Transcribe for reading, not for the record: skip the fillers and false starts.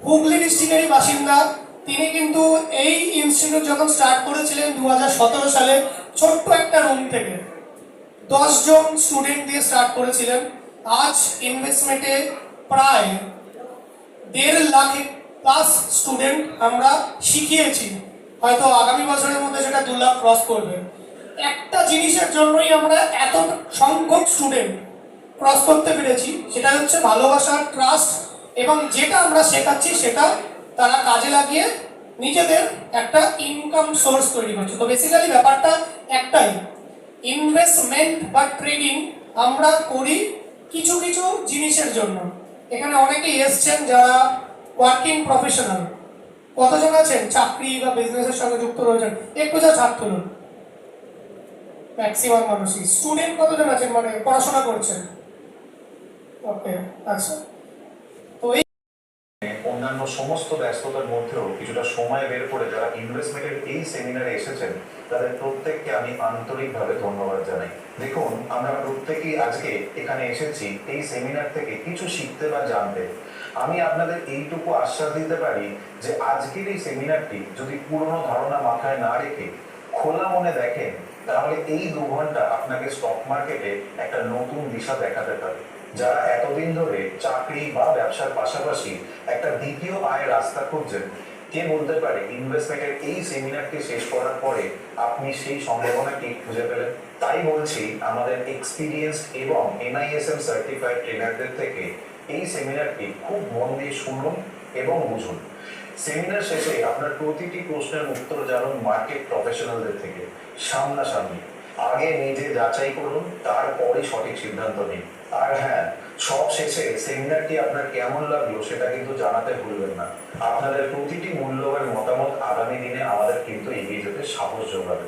হুগলি ডিস্ট্রিক্টেরই বাসিন্দা। তিনি কিন্তু এই ইনস্টিটিউট যখন স্টার্ট করেছিলেন 2017 সালে ছোট্ট একটা রুম থেকে 10 জন স্টুডেন্ট দিয়ে স্টার্ট করেছিলেন। আজ ইনভেস্টমেন্টে প্রায় 1.5 লাখ প্লাস স্টুডেন্ট আমরা শিখিয়েছি। হয়তো আগামী বছরের মধ্যে সেটা 2 লাখ ক্রস করবে। একটা জিনিসের জন্যই আমরা এত সংখ্যক স্টুডেন্ট ক্রস করতে পেরেছি, সেটা হচ্ছে ভালোবাসা, ট্রাস্ট, এবং যেটা আমরা শেখাচ্ছি সেটা তারা কাজে লাগিয়ে নিজেদের একটা ইনকাম সোর্স তৈরি করছে। তো বেসিক্যালি ব্যাপারটা একটাই, ইনভেস্টমেন্ট বা ট্রেডিং আমরা করি কিছু কিছু জিনিসের জন্য। এখানে অনেকেই এসছেন যারা ওয়ার্কিং প্রফেশনাল। কতজন আছেন চাকরি বা বিজনেসের সঙ্গে যুক্ত রয়েছেন? একটু যা হাত তুলুন। ম্যাক্সিমাম মানুষই। স্টুডেন্ট কতজন আছেন, মানে পড়াশোনা করছেন? ওকে, আচ্ছা। তো এই অন্যান্য সমস্ত ব্যস্ততার মধ্যেও কিছুটা সময় বের করে যারা ইনভেস্টমেন্টের এই সেমিনারে এসেছেন তাদের প্রত্যেককে আমি আন্তরিকভাবে ধন্যবাদ জানাই। দেখুন, আমরা প্রত্যেকেই আজকে এখানে এসেছি এই সেমিনার থেকে কিছু শিখতে বা জানতে। আমি আপনাদের এইটুকু আশ্বাস দিতে পারি যে আজকের এই সেমিনারটি যদি পুরনো ধারণা মাথায় না রেখে খোলা মনে দেখেন, তাহলে এই 2 ঘন্টা আপনাকে স্টক মার্কেটে একটা নতুন দিশা দেখাতে পারে। যারা এতদিন ধরে চাকরি বা ব্যবসার পাশাপাশি একটা দ্বিতীয় আয়ের রাস্তা খুঁজছেন, কে বলতে পারে ইনভেস্টমেন্টের এই সেমিনারটি শেষ করার পরে আপনি সেই সম্ভাবনাটি খুঁজে পেলেন। তাই বলছি, আমাদের এক্সপিরিয়েন্সড এবং NISM সার্টিফাইড ট্রেনারদের থেকে এই সেমিনারটি খুব মন দিয়ে শুনুন এবং বুঝুন। সেমিনার শেষে আপনার প্রতিটি প্রশ্নের উত্তর জানুন মার্কেট প্রফেশনালদের থেকে সামনাসামনি। আগে নিজে যাচাই করুন, তারপরে সঠিক সিদ্ধান্ত নিন। আর হ্যাঁ, সব শেষে সেমিনারটি আপনার কেমন লাগলো সেটা কিন্তু জানাতে ভুলবেন না। আপনাদের প্রতিটি মূল্যবান মতামত আগামী দিনে আমাদের কিন্তু এগিয়ে যেতে সাহস যোগাবে।